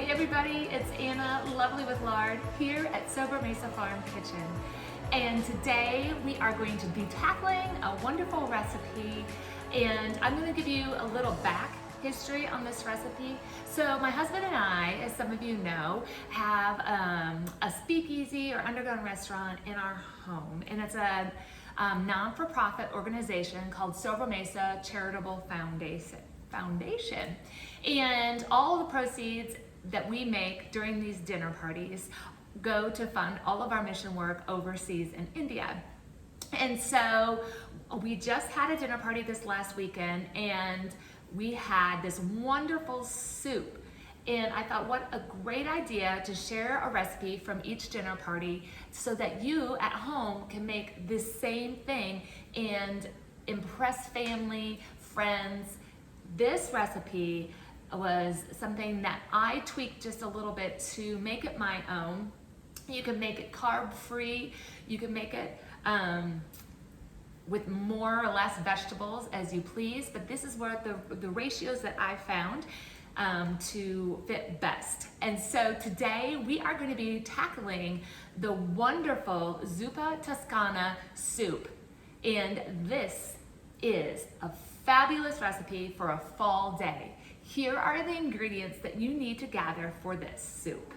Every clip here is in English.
Hey everybody, it's Anna, Lovely with Lard, here at Sobremesa Farm Kitchen. And today we are going to be tackling a wonderful recipe, and I'm going to give you a little back history on this recipe. So my husband and I, as some of you know, have a speakeasy or underground restaurant in our home, and it's a non-for-profit organization called Sobremesa Charitable Foundation. And all the proceeds that we make during these dinner parties go to fund all of our mission work overseas in India. And so we just had a dinner party this last weekend, and we had this wonderful soup. And I thought, what a great idea to share a recipe from each dinner party so that you at home can make this same thing and impress family, friends. This recipe was something that I tweaked just a little bit to make it my own. You can make it carb-free. You can make it with more or less vegetables as you please, but this is what the ratios that I found to fit best. And so today we are going to be tackling the wonderful Zuppa Toscana soup. And this is a fabulous recipe for a fall day. Here are the ingredients that you need to gather for this soup.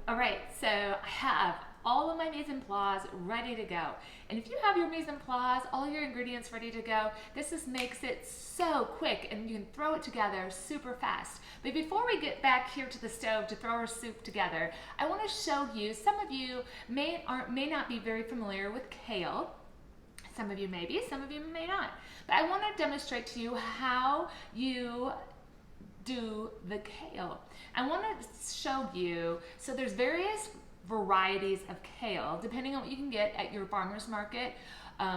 All right, so I have all of my mise en place ready to go. And if you have your mise en place, all your ingredients ready to go, this just makes it so quick and you can throw it together super fast. But before we get back here to the stove to throw our soup together, I want to show you, some of you may not be very familiar with kale. Some of you may be, some of you may not. But I want to demonstrate to you how you do the kale. I want to show you, so there's various varieties of kale depending on what you can get at your farmer's market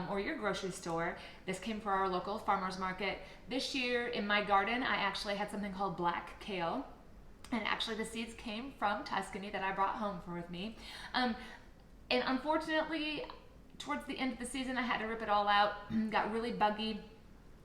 or your grocery store. This came from our local farmer's market. This year in my garden I actually had something called black kale, and actually the seeds came from Toscana that I brought home with me. And unfortunately towards the end of the season I had to rip it all out. Got really buggy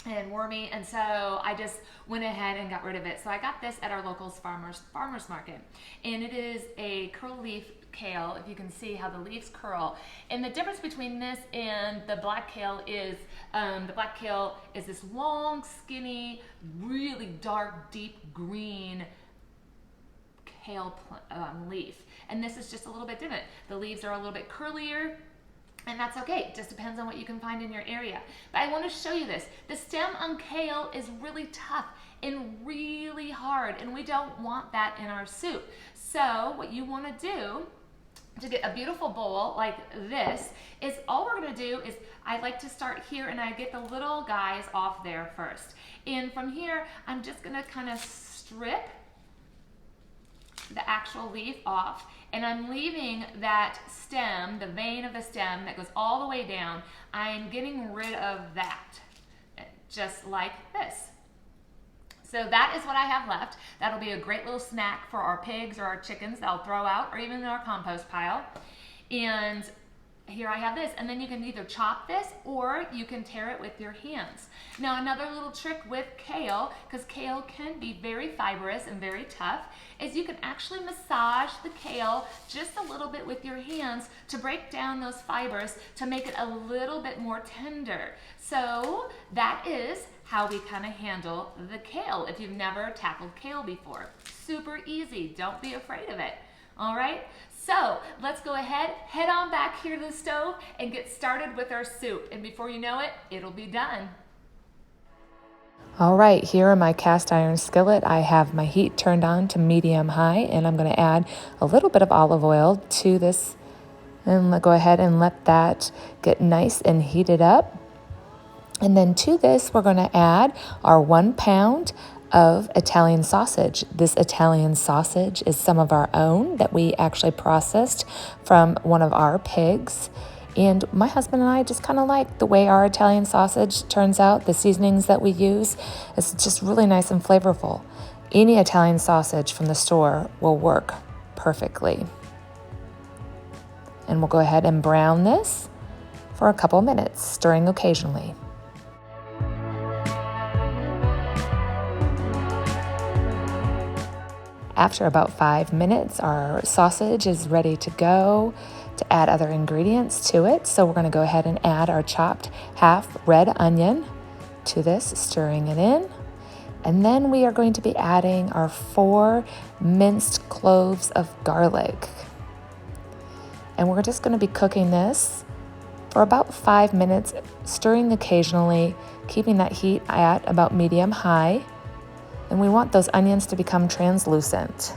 and wormy, and so I just went ahead and got rid of it. So I got this at our local farmer's market, and it is a curl leaf kale. If you can see how the leaves curl, and the difference between this and the black kale is the black kale is this long, skinny, really dark, deep green kale leaf, and this is just a little bit different. The leaves are a little bit curlier, and that's okay. It just depends on what you can find in your area. But I want to show you this. The stem on kale is really tough and really hard, and we don't want that in our soup. So what you want to do to get a beautiful bowl like this is, all we're going to do is, I like to start here and I get the little guys off there first. And from here, I'm just going to kind of strip the actual leaf off, and I'm leaving that stem, the vein of the stem that goes all the way down. I'm getting rid of that, just like this. So that is what I have left. That'll be a great little snack for our pigs or our chickens that I'll throw out, or even in our compost pile. And Here I have this, and then you can either chop this or you can tear it with your hands. Now another little trick with kale, because kale can be very fibrous and very tough, is you can actually massage the kale just a little bit with your hands to break down those fibers to make it a little bit more tender. So that is how we kind of handle the kale if you've never tackled kale before. Super easy, don't be afraid of it. All right, so let's go ahead, head on back here to the stove and get started with our soup. And before you know it, it'll be done. All right, here in my cast iron skillet, I have my heat turned on to medium high, and I'm going to add a little bit of olive oil to this, and go ahead and let that get nice and heated up. And then to this, we're going to add our 1 pound of Italian sausage. This Italian sausage is some of our own that we actually processed from one of our pigs. And my husband and I just kind of like the way our Italian sausage turns out. The seasonings that we use is just really nice and flavorful. Any Italian sausage from the store will work perfectly. And we'll go ahead and brown this for a couple minutes, stirring occasionally. After about 5 minutes, our sausage is ready to go to add other ingredients to it. So we're going to go ahead and add our chopped half red onion to this, stirring it in. And then we are going to be adding our 4 minced cloves of garlic. And we're just going to be cooking this for about 5 minutes, stirring occasionally, keeping that heat at about medium high. And we want those onions to become translucent.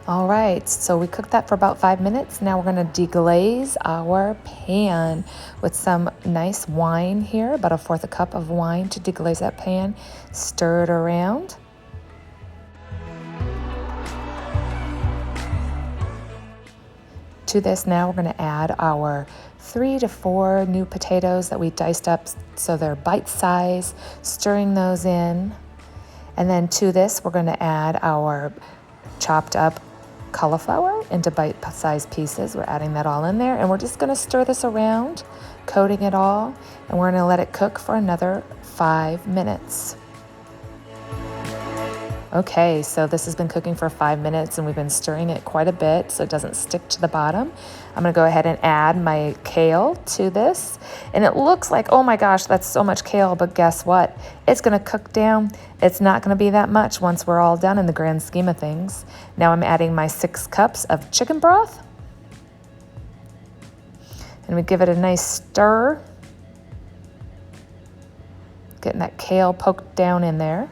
All right, so we cooked that for about 5 minutes. Now we're going to deglaze our pan with some nice wine here, about 1/4 cup of wine to deglaze that pan. Stir it around. To this now we're going to add our 3 to 4 new potatoes that we diced up so they're bite size, stirring those in. And then to this we're going to add our chopped up cauliflower into bite-sized pieces. We're adding that all in there, and we're just going to stir this around, coating it all, and we're going to let it cook for another 5 minutes. Okay, so this has been cooking for 5 minutes, and we've been stirring it quite a bit so it doesn't stick to the bottom. I'm going to go ahead and add my kale to this, and it looks like, oh my gosh, that's so much kale, but guess what? It's going to cook down. It's not going to be that much once we're all done in the grand scheme of things. Now I'm adding my 6 cups of chicken broth, and we give it a nice stir, getting that kale poked down in there.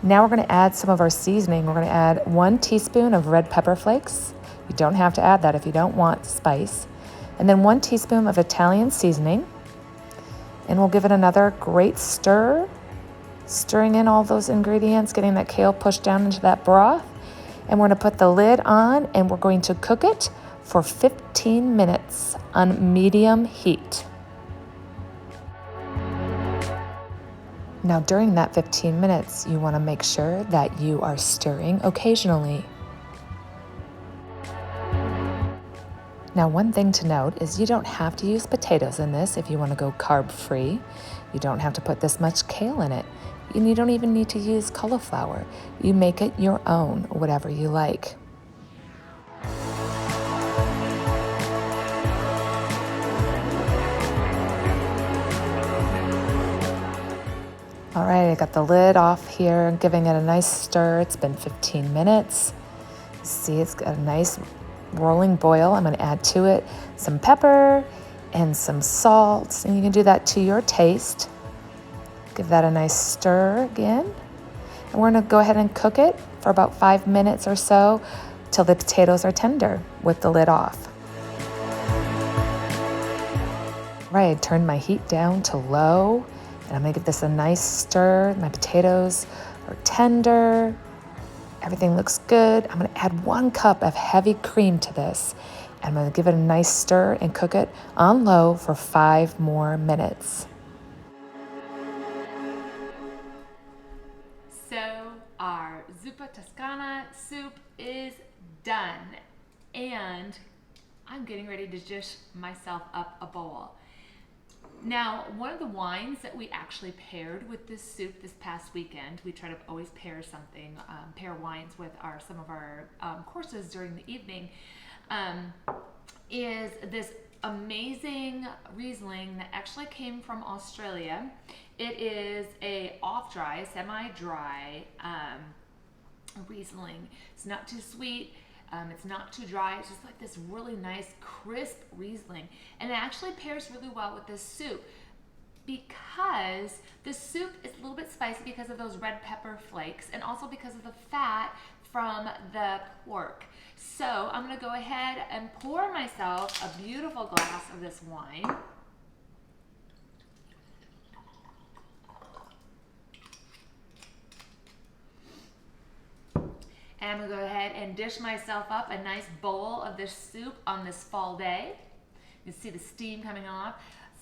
Now we're going to add some of our seasoning. We're going to add 1 teaspoon of red pepper flakes. You don't have to add that if you don't want spice. And then 1 teaspoon of Italian seasoning. And we'll give it another great stir, stirring in all those ingredients, getting that kale pushed down into that broth. And we're going to put the lid on, and we're going to cook it for 15 minutes on medium heat. Now during that 15 minutes, you want to make sure that you are stirring occasionally. Now one thing to note is you don't have to use potatoes in this if you want to go carb-free. You don't have to put this much kale in it. And you don't even need to use cauliflower. You make it your own, whatever you like. All right, I got the lid off here, giving it a nice stir. It's been 15 minutes. See, it's got a nice rolling boil. I'm going to add to it some pepper and some salt, and you can do that to your taste. Give that a nice stir again. And we're going to go ahead and cook it for about 5 minutes or so till the potatoes are tender with the lid off. Right, I turned my heat down to low. And I'm going to give this a nice stir. My potatoes are tender. Everything looks good. I'm going to add 1 cup of heavy cream to this. And I'm going to give it a nice stir and cook it on low for 5 more minutes. Zuppa Toscana soup is done. And I'm getting ready to dish myself up a bowl. Now, one of the wines that we actually paired with this soup this past weekend, we try to always pair something, pair wines with some of our courses during the evening, is this amazing Riesling that actually came from Australia. It is a off-dry, semi-dry Riesling. It's not too sweet. It's not too dry. It's just like this really nice, crisp Riesling. And it actually pairs really well with this soup because the soup is a little bit spicy because of those red pepper flakes and also because of the fat from the pork. So I'm going to go ahead and pour myself a beautiful glass of this wine. And I'm going to go ahead and dish myself up a nice bowl of this soup on this fall day. You can see the steam coming off.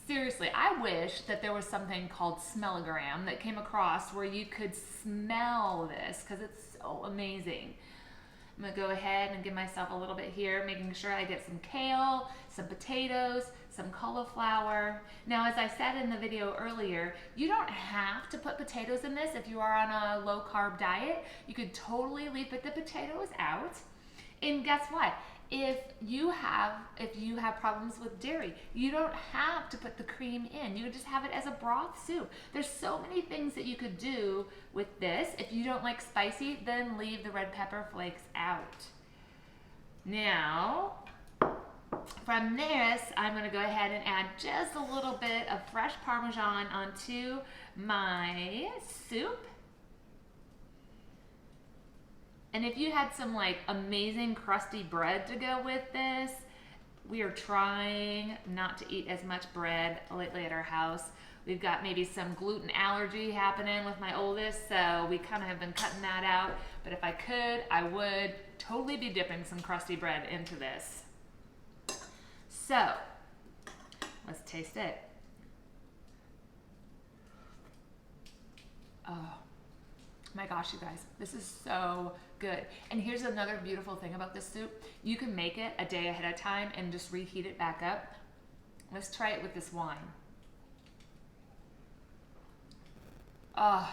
Seriously, I wish that there was something called smellogram that came across where you could smell this because it's so amazing. I'm going to go ahead and give myself a little bit here, making sure I get some kale, some potatoes, some cauliflower. Now, as I said in the video earlier, you don't have to put potatoes in this if you are on a low-carb diet. You could totally leave the potatoes out. And guess what? If you have problems with dairy, you don't have to put the cream in. You can just have it as a broth soup. There's so many things that you could do with this. If you don't like spicy, then leave the red pepper flakes out. Now, from this, I'm going to go ahead and add just a little bit of fresh Parmesan onto my soup. And if you had some like amazing crusty bread to go with this, we are trying not to eat as much bread lately at our house. We've got maybe some gluten allergy happening with my oldest, so we kind of have been cutting that out. But if I could, I would totally be dipping some crusty bread into this. So, let's taste it. Oh my gosh, you guys, this is so good. And here's another beautiful thing about this soup. You can make it a day ahead of time and just reheat it back up. Let's try it with this wine. Oh,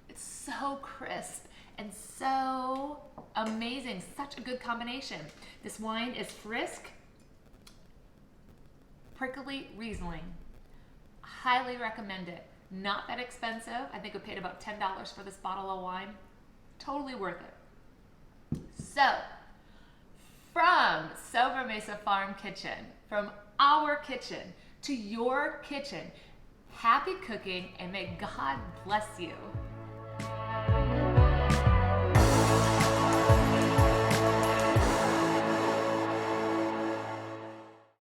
it's so crisp and so amazing. Such a good combination. This wine is Frisk Prickly Riesling. Highly recommend it. Not that expensive. I think I paid about $10 for this bottle of wine. Totally worth it. So, from Sobremesa Farm Kitchen, from our kitchen to your kitchen, happy cooking and may God bless you.